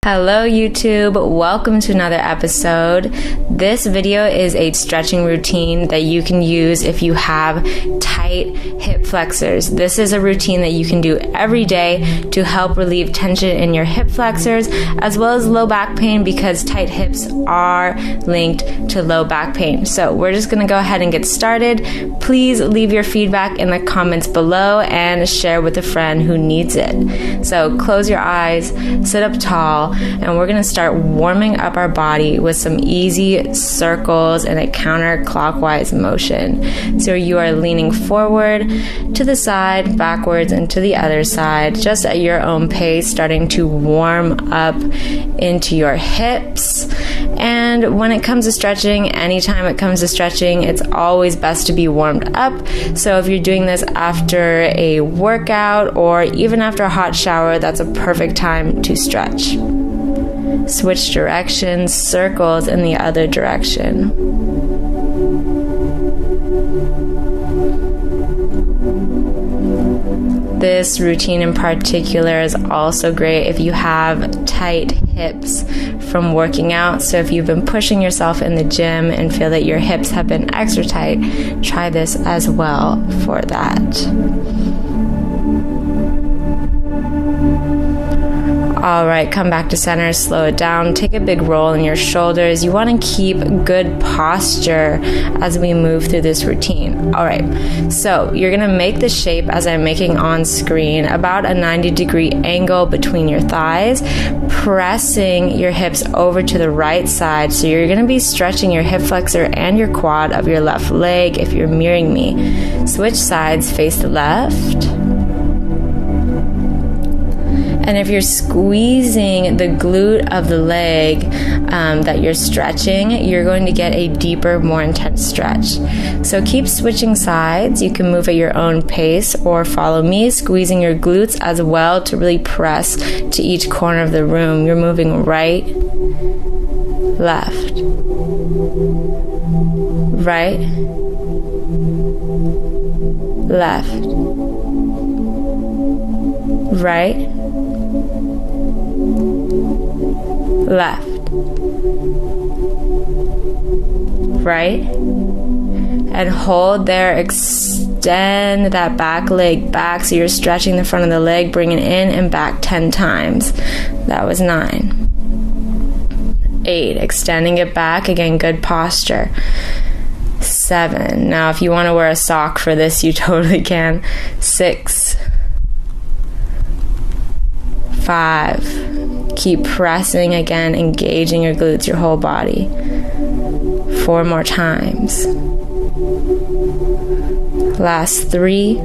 Hello YouTube, welcome to another episode. This video is a stretching routine that you can use if you have tight hip flexors. This is a routine that you can do every day to help relieve tension in your hip flexors as well as low back pain, because tight hips are linked to low back pain. So we're just going to go ahead and get started. Please leave your feedback in the comments below and share with a friend who needs it. So close your eyes, sit up tall, and we're going to start warming up our body with some easy circles and a counterclockwise motion. So you are leaning forward, to the side, backwards, and to the other side, just at your own pace, starting to warm up into your hips. And when it comes to stretching, anytime it comes to stretching, it's always best to be warmed up. So if you're doing this after a workout or even after a hot shower, that's a perfect time to stretch. Switch directions, circles in the other direction. This routine in particular is also great if you have tight hips from working out. So if you've been pushing yourself in the gym and feel that your hips have been extra tight, try this as well for that. All right, come back to center, slow it down, take a big roll in your shoulders. You want to keep good posture as we move through this routine. All right, so you're going to make the shape as I'm making on screen, about a 90-degree angle between your thighs, pressing your hips over to the right side. So you're going to be stretching your hip flexor and your quad of your left leg if you're mirroring me. Switch sides, face the left. And if you're squeezing the glute of the leg that you're stretching, you're going to get a deeper, more intense stretch. So keep switching sides. You can move at your own pace or follow me, squeezing your glutes as well to really press to each corner of the room. You're moving right, left, right, left, right, left, right, and hold there. Extend that back leg back so you're stretching the front of the leg, bring it in and back 10 times. That was 9. 8, extending it back, again, good posture. 7, now if you want to wear a sock for this, you totally can. 6, 5, keep pressing again, engaging your glutes, your whole body. 4 more times. Last 3, 2,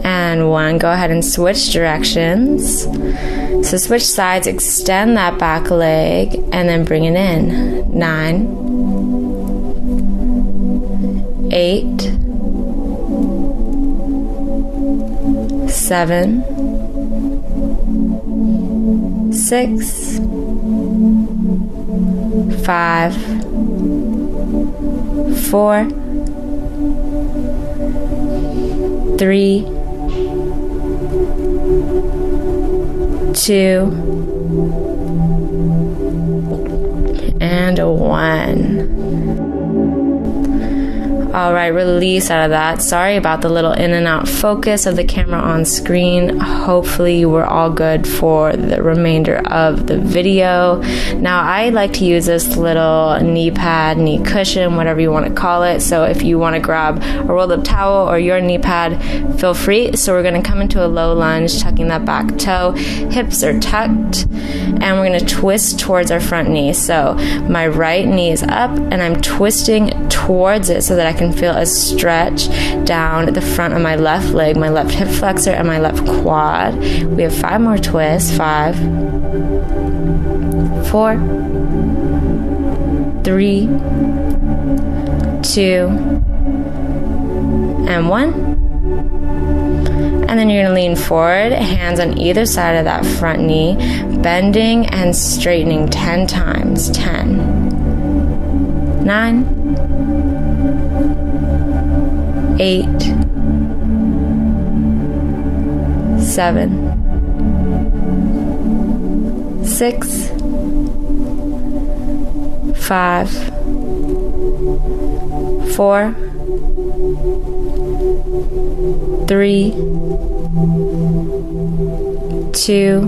and 1. Go ahead and switch directions. So switch sides, extend that back leg, and then bring it in. 9, 8, 7, 6, 5, 4, 3, 2, and 1. All right, release out of that. Sorry about the little in and out focus of the camera on screen. Hopefully we're all good for the remainder of the video. Now, I like to use this little knee pad, knee cushion, whatever you want to call it. So if you want to grab a rolled up towel or your knee pad, feel free. So we're going to come into a low lunge, tucking that back toe. Hips are tucked, and we're going to twist towards our front knee. So my right knee is up, and I'm twisting towards it so that I can feel a stretch down the front of my left leg, my left hip flexor, and my left quad. We have 5 more twists. 5, 4, 3, 2, and 1. And then you're going to lean forward, hands on either side of that front knee, bending and straightening 10 times. 10, 9, 8, 7, 6, 5, 4, 3, 2,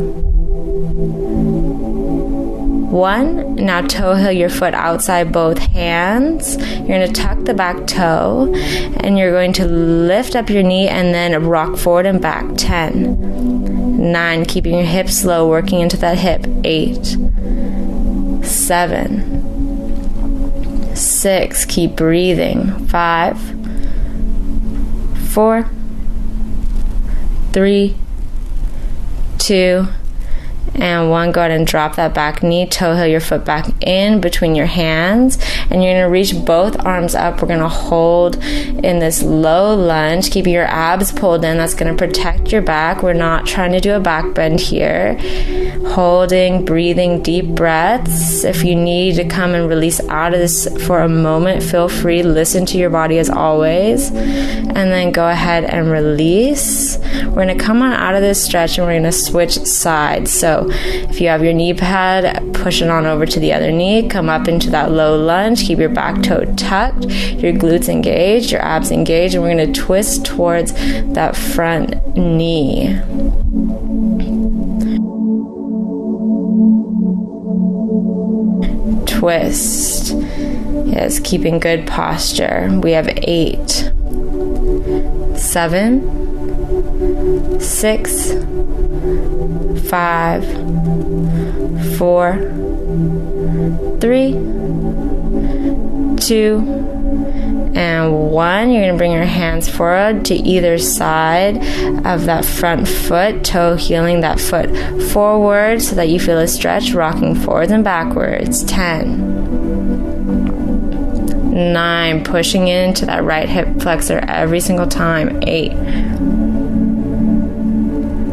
1. Now toe heel your foot outside both hands. You're going to tuck the back toe and you're going to lift up your knee and then rock forward and back. 10, 9, keeping your hips low, working into that hip. 8, 7, 6, keep breathing. 5, 4, 3, 2, and 1. Go ahead and drop that back knee, toe heel your foot back in between your hands, and you're going to reach both arms up. We're going to hold in this low lunge, keeping your abs pulled in. That's going to protect your back. We're not trying to do a back bend here. Holding, breathing deep breaths. If you need to come and release out of this for a moment, feel free. Listen to your body as always, and then go ahead and release. We're going to come on out of this stretch and we're going to switch sides. So if you have your knee pad, push it on over to the other knee, come up into that low lunge, keep your back toe tucked, your glutes engaged, your abs engaged, and we're going to twist towards that front knee. Twist. Yes, keeping good posture. We have 8, 7, 6, 5, 4, 3, 2, and 1. You're going to bring your hands forward to either side of that front foot, toe heeling that foot forward so that you feel a stretch, rocking forwards and backwards. 10, 9, pushing into that right hip flexor every single time. 8,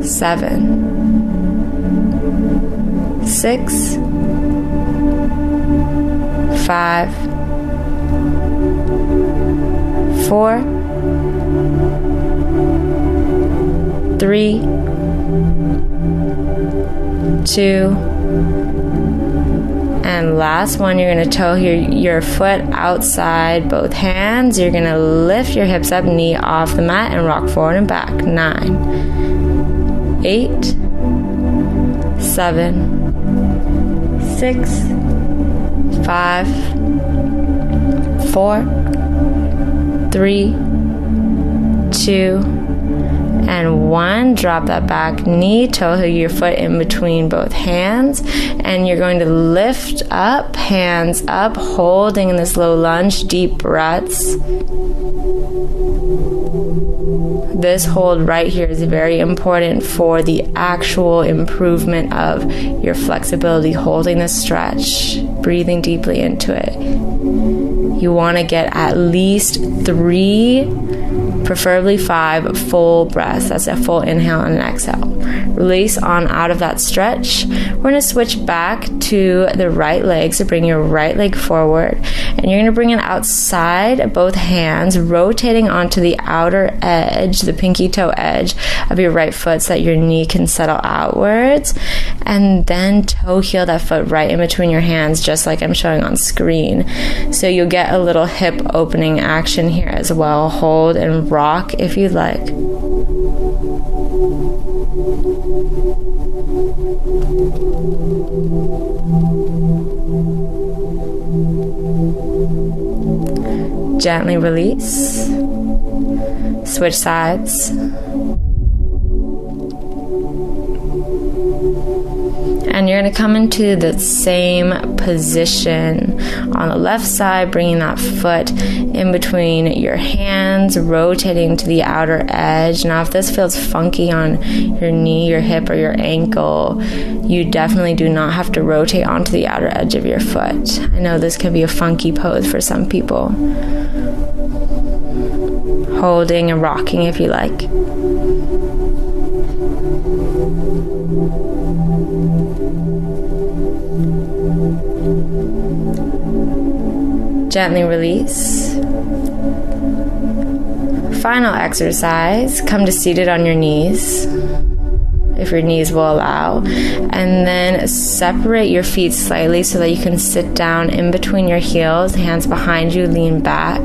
7, 6, 5, 4, 3, 2, and last one. You're going to toe your foot outside both hands. You're going to lift your hips up, knee off the mat, and rock forward and back. 9, 8, 7, 6, 5, 4, 3, 2, and 1. Drop that back knee, toe heel your foot in between both hands, and you're going to lift up, hands up, holding in this low lunge, deep breaths. This hold right here is very important for the actual improvement of your flexibility, holding the stretch, breathing deeply into it. You want to get at least 3, preferably 5 full breaths. That's a full inhale and an exhale. Release on out of that stretch. We're going to switch back to the right leg. So bring your right leg forward, and you're going to bring it outside both hands, rotating onto the outer edge, the pinky toe edge of your right foot so that your knee can settle outwards, and then toe heel that foot right in between your hands, just like I'm showing on screen. So you'll get a little hip opening action here as well. Hold and rock if you'd like. Gently release. Switch sides. And you're going to come into the same position on the left side, bringing that foot in between your hands, rotating to the outer edge. Now, if this feels funky on your knee, your hip, or your ankle, you definitely do not have to rotate onto the outer edge of your foot. I know this can be a funky pose for some people. Holding and rocking if you like. Gently release. Final exercise, come to seated on your knees, if your knees will allow, and then separate your feet slightly so that you can sit down in between your heels, hands behind you, lean back.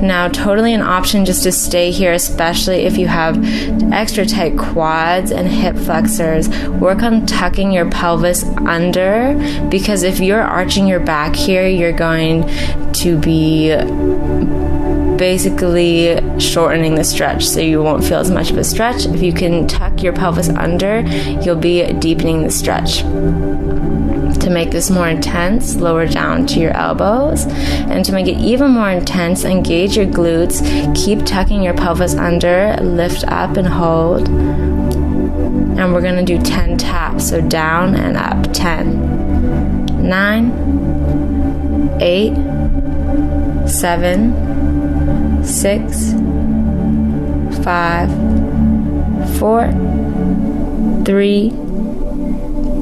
Now, totally an option just to stay here, especially if you have extra tight quads and hip flexors. Work on tucking your pelvis under, because if you're arching your back here, you're going to be basically shortening the stretch, so you won't feel as much of a stretch. If you can tuck your pelvis under, you'll be deepening the stretch. To make this more intense, lower down to your elbows, and to make it even more intense, engage your glutes, keep tucking your pelvis under, lift up and hold, and we're going to do 10 taps, so down and up. 10, 9, 8, 7, 6, 5, 4, 3,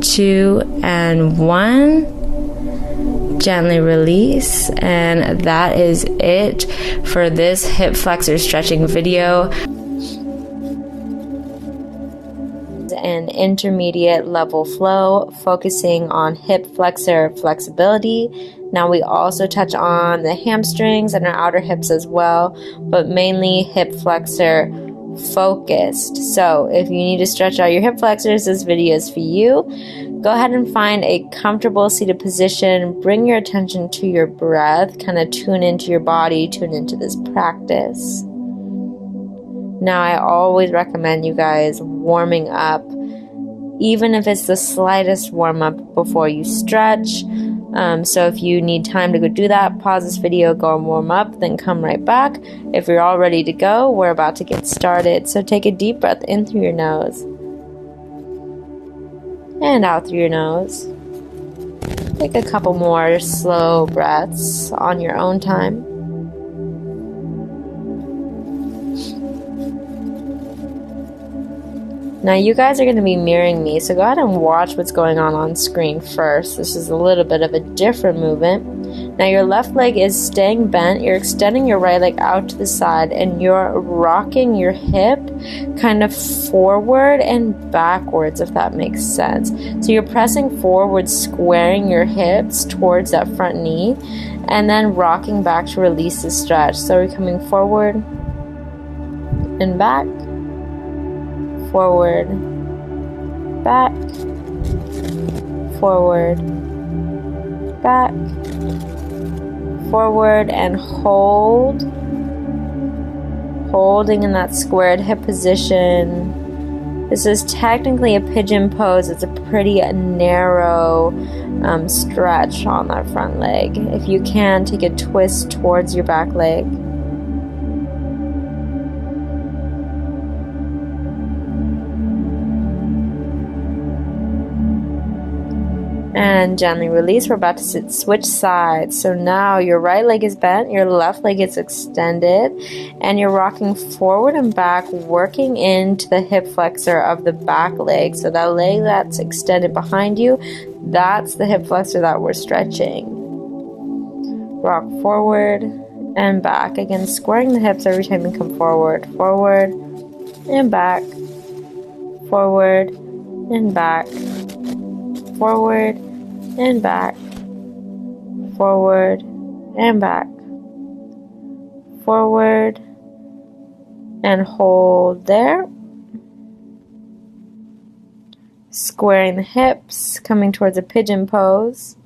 2, and 1. Gently release, and that is it for this hip flexor stretching video. An intermediate level flow focusing on hip flexor flexibility. Now we also touch on the hamstrings and our outer hips as well, but mainly hip flexor focused. So if you need to stretch out your hip flexors, this video is for you. Go ahead and find a comfortable seated position. Bring your attention to your breath. Kind of tune into your body, tune into this practice. Now, I always recommend you guys warming up, even if it's the slightest warm up before you stretch. So if you need time to go do that, pause this video, go and warm up, then come right back. If you're all ready to go, we're about to get started. So take a deep breath in through your nose and out through your nose. Take a couple more slow breaths on your own time. Now you guys are going to be mirroring me, so go ahead and watch what's going on screen first. This is a little bit of a different movement. Now your left leg is staying bent, you're extending your right leg out to the side, and you're rocking your hip kind of forward and backwards, if that makes sense. So you're pressing forward, squaring your hips towards that front knee, and then rocking back to release the stretch. So we're coming forward and back, forward, back, forward, back, forward, and hold. Holding in that squared hip position. This is technically a pigeon pose. It's a pretty narrow stretch on that front leg. If you can, take a twist towards your back leg. And gently release. We're about to switch sides. So now your right leg is bent, your left leg is extended, and you're rocking forward and back, working into the hip flexor of the back leg. So that leg that's extended behind you, that's the hip flexor that we're stretching. Rock forward and back. Again, squaring the hips every time you come forward. Forward and back. Forward and back. Forward and back, forward and back, forward and hold there. Squaring the hips, coming towards a pigeon pose.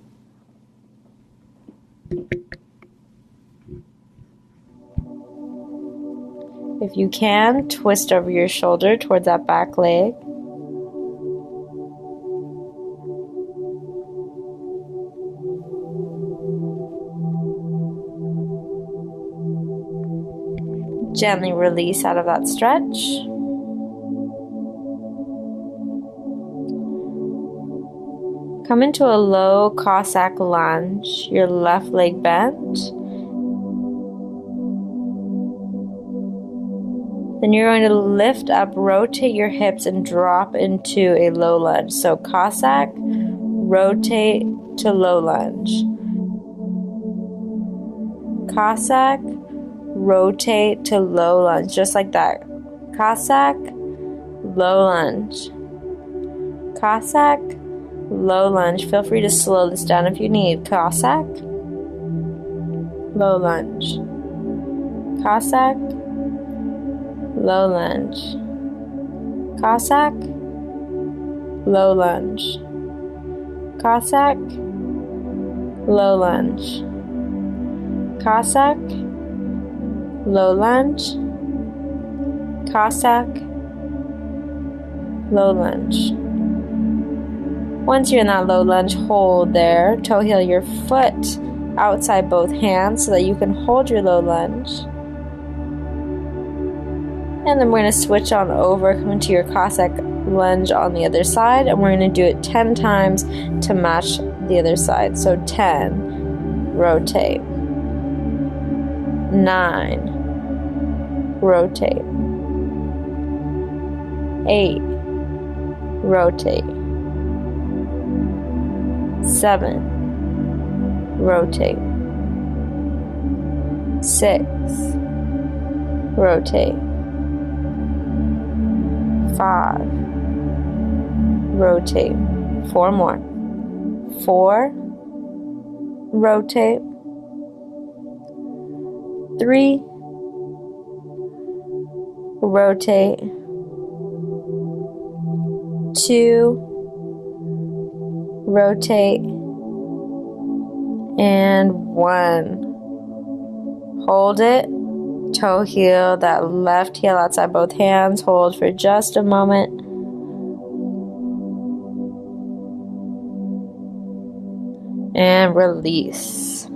If you can, twist over your shoulder towards that back leg. Gently release out of that stretch. Come into a low Cossack lunge, your left leg bent. Then you're going to lift up, rotate your hips, and drop into a low lunge. So Cossack, rotate to low lunge. Cossack, rotate to low lunge, just like that. Cossack, low lunge. Cossack, low lunge. Feel free to slow this down if you need. Cossack, low lunge. Cossack, low lunge. Cossack, low lunge. Cossack, low lunge. Cossack, low lunge. Cossack, low lunge. Once you're in that low lunge, hold there. Toe heel your foot outside both hands so that you can hold your low lunge. And then we're going to switch on over, come to your Cossack lunge on the other side, and we're going to do it 10 times to match the other side. So 10, rotate. 9, rotate. 8, rotate. 7, rotate. 6, rotate. 5, rotate. 4 more. 4, rotate. 3, rotate. 2, rotate. And 1. Hold it. Toe heel, that left heel outside both hands. Hold for just a moment. And release.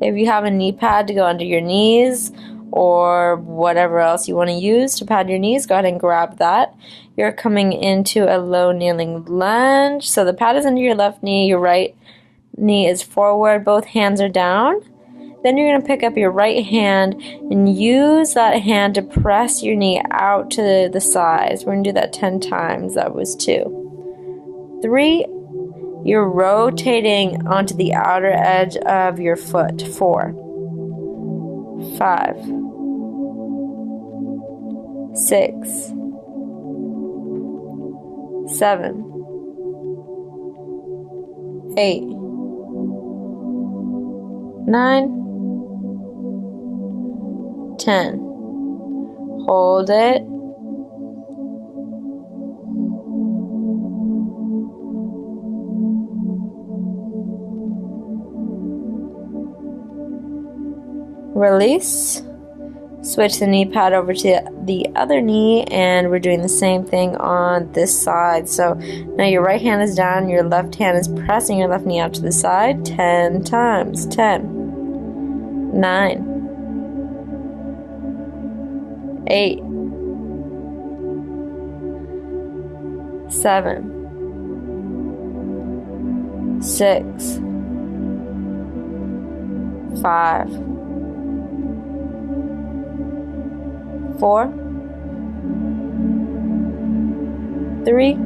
If you have a knee pad to go under your knees or whatever else you want to use to pad your knees, go ahead and grab that. You're coming into a low kneeling lunge. So the pad is under your left knee, your right knee is forward, both hands are down. Then you're going to pick up your right hand and use that hand to press your knee out to the sides. We're going to do that 10 times. That was 2. 3, you're rotating onto the outer edge of your foot. 4, 5, 6, 7, 8, 9, 10. Hold it. Release. Switch the knee pad over to the other knee, and we're doing the same thing on this side. So now your right hand is down, your left hand is pressing your left knee out to the side 10 times. 10, 9, 8, 7, 6, 5, 4, 3,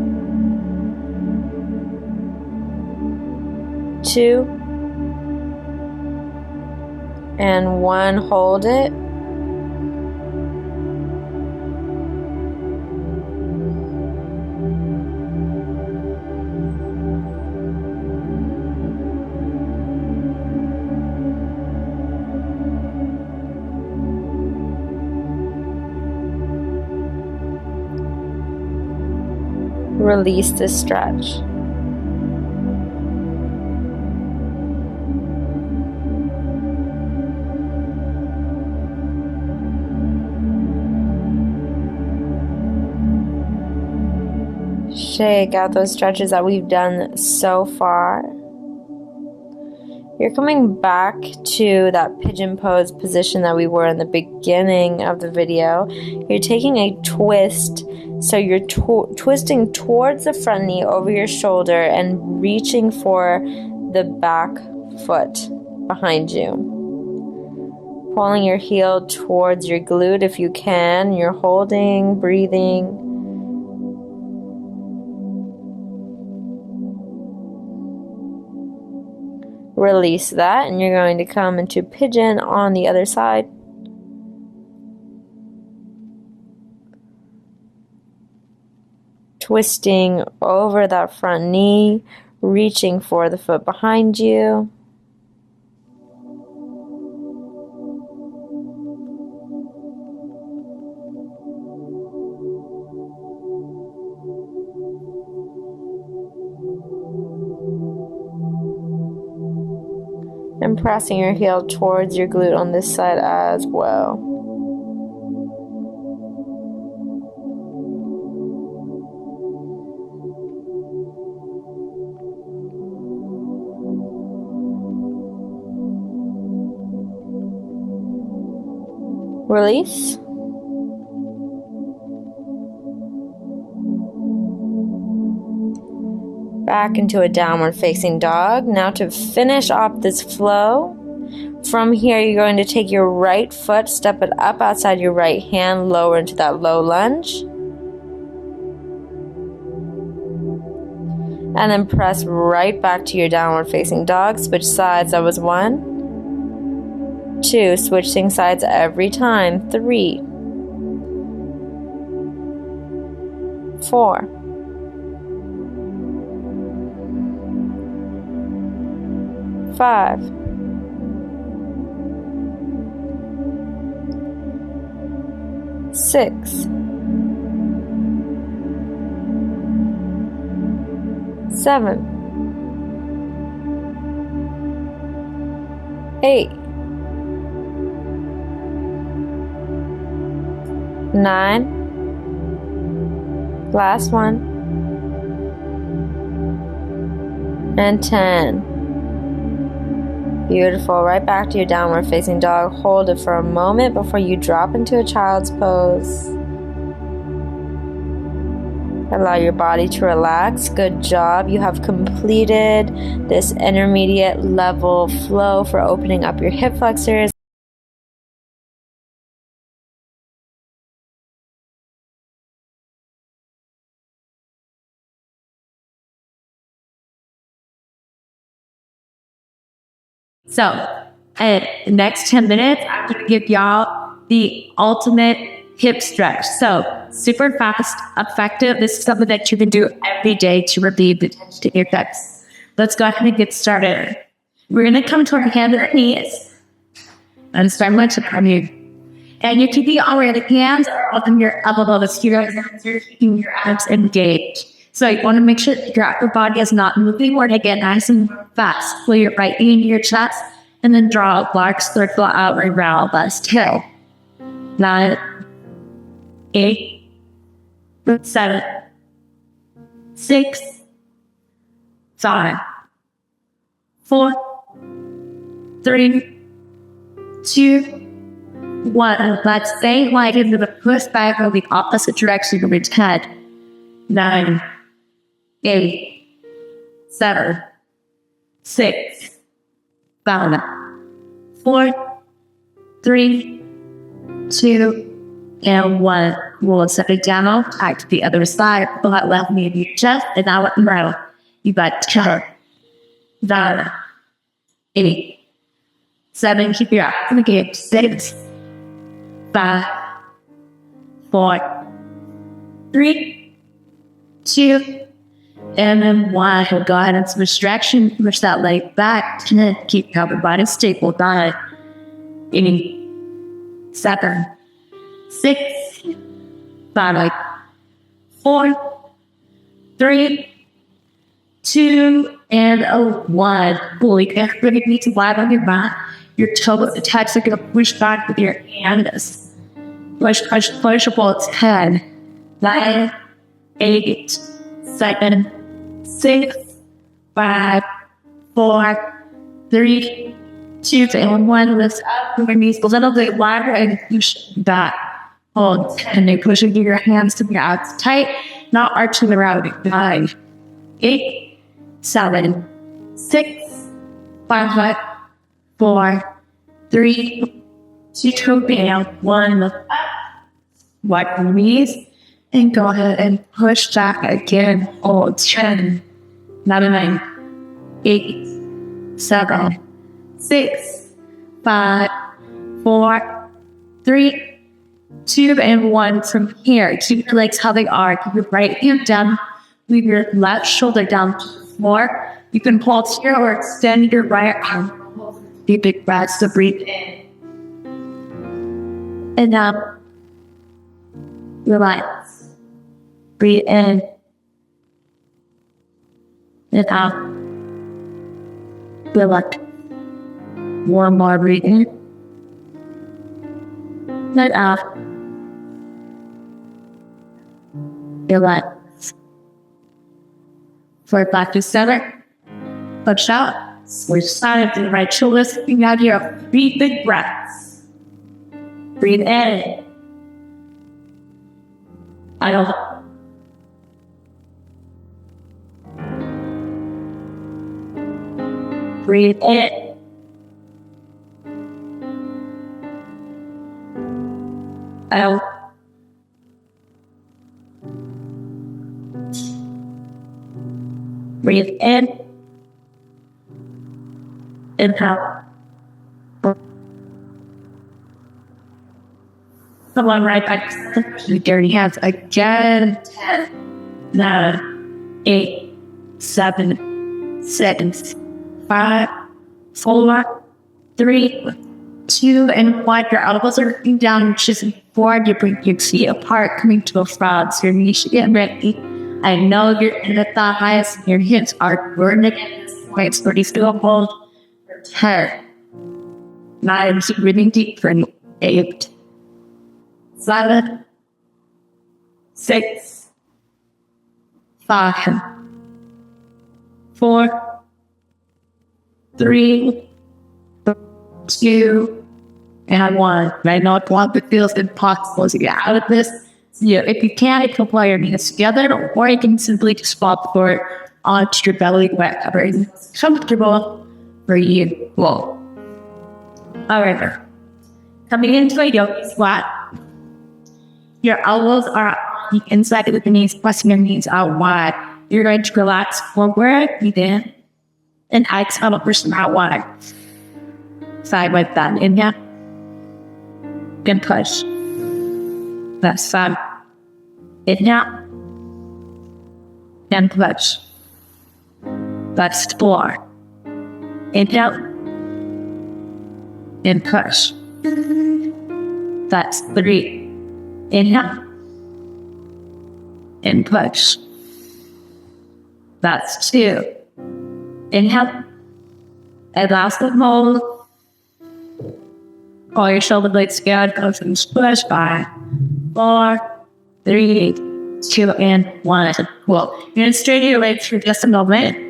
2, and 1. Hold it. Release the stretch. Shake out those stretches that we've done so far. You're coming back to that pigeon pose position that we were in the beginning of the video. You're taking a twist, so you're twisting towards the front knee over your shoulder and reaching for the back foot behind you. Pulling your heel towards your glute if you can. You're holding, breathing. Release that, and you're going to come into pigeon on the other side. Twisting over that front knee, reaching for the foot behind you. And pressing your heel towards your glute on this side as well. Release. Back into a downward facing dog. Now to finish off this flow, from here you're going to take your right foot, step it up outside your right hand, lower into that low lunge. And then press right back to your downward facing dog. Switch sides. That was 1, 2, switching sides every time. 3, 4, 5, 6, 7, 8, 9, last one, and 10. Beautiful. Right back to your downward facing dog. Hold it for a moment before you drop into a child's pose. Allow your body to relax. Good job. You have completed this intermediate level flow for opening up your hip flexors. So, in the next 10 minutes, I'm going to give y'all the ultimate hip stretch. So, super fast, effective. This is something that you can do every day to relieve the tension in your hips. Let's go ahead and get started. We're going to come to our hands and knees and start much from you. And you can be already, the hands are on your elbows. You're keeping your abs engaged. So you want to make sure that your upper body is not moving. We're going to get nice and fast. Pull your right knee into your chest and then draw a large circle out around us. 10, 9, 8, 7, 6, 5, 4, 3, 2, 1. Let's stay light into the push back of the opposite direction of your head. 9, 8, 7, 6, 5, 4, 3, 2, and 1. We'll set it down, back to the other side. Pull that left knee in your chest, and now let them round. You got 10, 9, 8, 7. Keep your eyes on the game. 6, 5, 4, 3, 2, and then 1. We'll go ahead and switch direction. Push that leg back. 10. Keep your upper body stable. 9, 8, 7, 6, 5, 4, 3, 2, and 1. Cool. You can't really need to lie on your back. Your toes, the touch, are going to push back with your hands. Push, push, push. About 10, 9, 8, 7, 6, 5, 4, 3, 2, and 1. Lift up your knees a little bit wider and push back. Hold. And then pushing your hands to your abs tight, not arching around. 9, 8, 7, 6, 5, 4, 3, 2, and 1. Lift up. Wipe your knees. And go ahead and push back again. Hold. 10, 9, 8, 7, 6, 5, 4, 3, 2, and 1. From here, keep your legs how they are. Keep your right hand down. Leave your left shoulder down to the floor. You can pulse here or extend your right arm. Deep big breaths to breathe in. And out. Relax. Breathe in. And out. Relax. One more breathe in. And out. Relax. Forward back to center. Push out. Switch side to the right shoulder. Sitting out here. 3 big breaths. Breathe in. Out. Breathe in. Out. Breathe in. And out. Come on, right back. You dirty hands again. 10, 9, 8, 7, 6, 5, 4, 3, 2, and 1. Your elbows are looking down, your chest forward. You bring your feet apart, coming to a front. So your knees should get ready. I know you're in the thighs. Your hips are burning at this point. So please do a hold. 10, 9, keep breathing deep for 8, 7, 6, 5, 4, 3, 2, and 1. I know it feels impossible to get out of this. So if you can, you can pull your knees together, or you can simply just fall forward onto your belly, wherever is comfortable for you. Whoa. All right. Coming into a yogi squat. Your elbows are on the inside of the knees, pressing your knees out wide. You're going to relax forward, breathe in, and exhale, push them out wide. Side by side. Inhale. And push. Left side. Inhale. And push. That's 4. Inhale. And push. That's 3. Inhale. And push. That's 2. Inhale. And last one, hold. Pull your shoulder blades together. Go and push. 5, 4, 3, 2, and 1. Cool. You're going to straighten your legs for just a moment.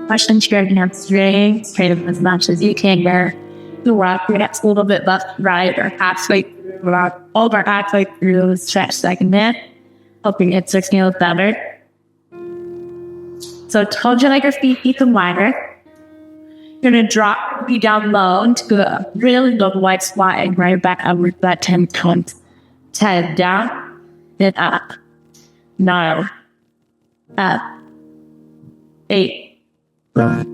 Push into your hamstring. Straighten them as much as you can here. You rock your hips a little bit left, right, or halfway through, or over halfway through. Stretch second minute. Hoping it starts getting a little better. So told you like your feet even wider. You're going to drop your feet down low into a really low wide squat and right back up with that 10 counts. 10 down, then up. 9, up. 8, up.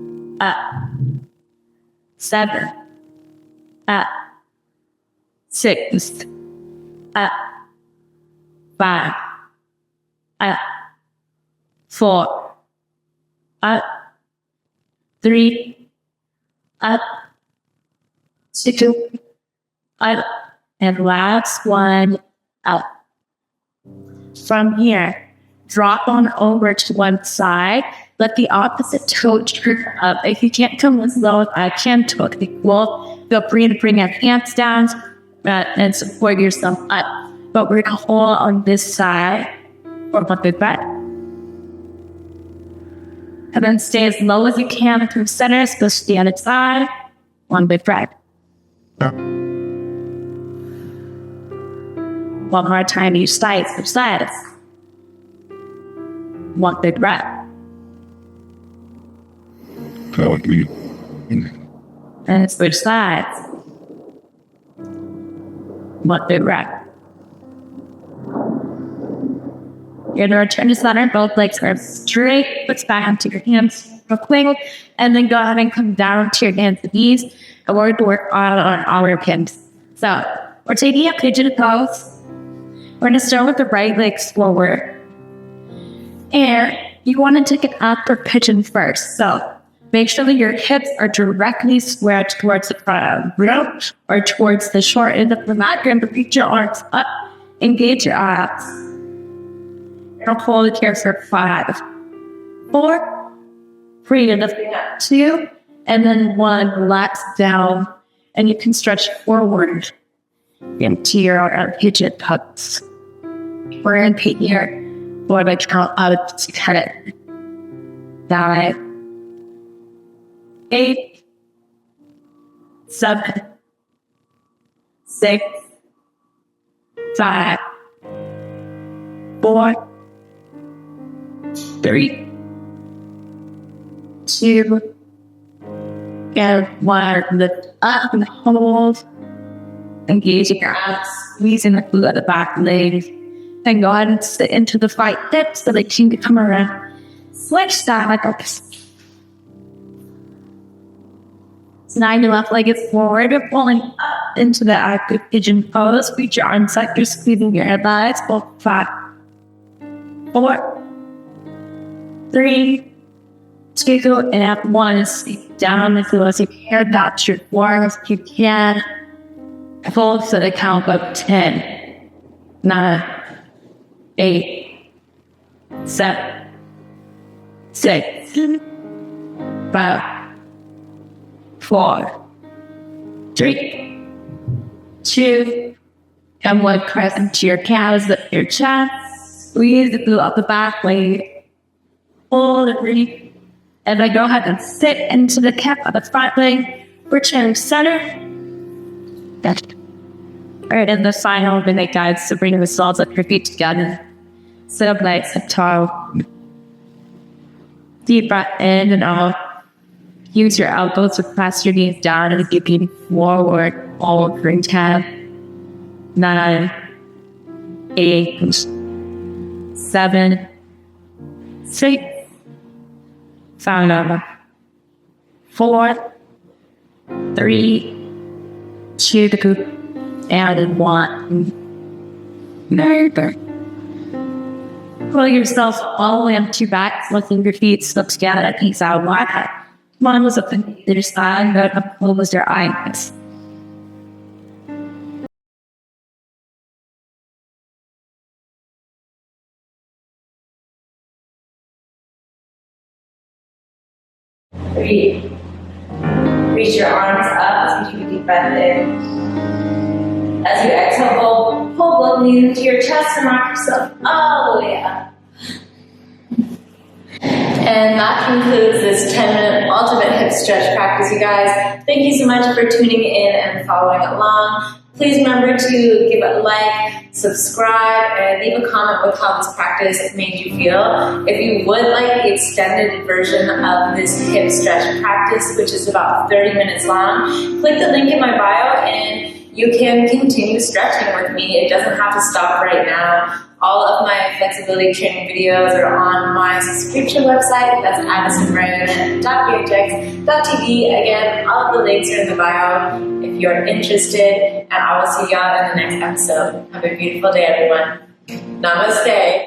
7, up. 6, up. 5, up. 4, up. 3, up. 2, up. And last one, up. From here, drop on over to one side. Let the opposite toe turn up. If you can't come as low as I can, toe equal. Feel free to bring your hands down and support yourself up. But we're going to hold on this side for one big breath. And then stay as low as you can through center, especially the other side. One big breath. One more time, each side, switch sides. One big breath. And switch sides. One big breath. You're going to return to center. Both legs are straight. Push back onto your hands. real quick, and then go ahead and come down to your hands and knees, and we're going to work on our hips. So we're taking a pigeon pose. We're going to start with the right leg forward. And you want to take an upper pigeon first. So make sure that your hips are directly squared towards the front of the room or towards the short end of the mat. You're going to reach your arms up, engage your abs. And hold it here for 5, 4, 3, and lifting up 2, and then 1. Relax down, and you can stretch forward into your pigeon pose. We're going to paint here. What I count out of 10, 9, 8, 7, 6, 5, 4, 3, 2, and 1. Lift up and hold. Engaging your abs, squeezing the glute at the back leg. Then go ahead and sit into the right hip so that you can come around. Switch that like this. So now your left leg is forward. You're pulling up into the active pigeon pose. Reach your arms up. You're squeezing your head legs. 5, 4, 3, 2, and 1. Sleep down as low as you can. That's your forearms if you can. Hold to the count of 10, 9, 8, 7, 6, 5, 4, 3, 2, and 1. Press into your calves, lift your chest, squeeze the glute up the back leg, hold and breathe, and then go ahead and sit into the calf of the front leg, return center. All right, and the final minute, guys, so bring the soles up, your feet together. Sit up nice and tall. Deep breath in and out. Use your elbows to press your knees down and keep you forward. All for 10, 9, 8, 7, 6, 5, 4, 3, 2, and 1. Very good. Pull yourself all the way up to your back, lifting your feet, slip together, peace out wide. One was up on either side, but up close your eyes. Breathe. Reach your arms up as you take a deep breath in. As you exhale, pull both knees into your chest and rock yourself all the way up. And that concludes this 10-minute ultimate hip stretch practice, you guys. Thank you so much for tuning in and following along. Please remember to give a like, subscribe, and leave a comment with how this practice made you feel. If you would like the extended version of this hip stretch practice, which is about 30 minutes long, click the link in my bio and you can continue stretching with me. It doesn't have to stop right now. All of my flexibility training videos are on my subscription website. That's adisonbriana.vhx.tv. Again, all of the links are in the bio if you're interested. And I will see y'all in the next episode. Have a beautiful day, everyone. Namaste.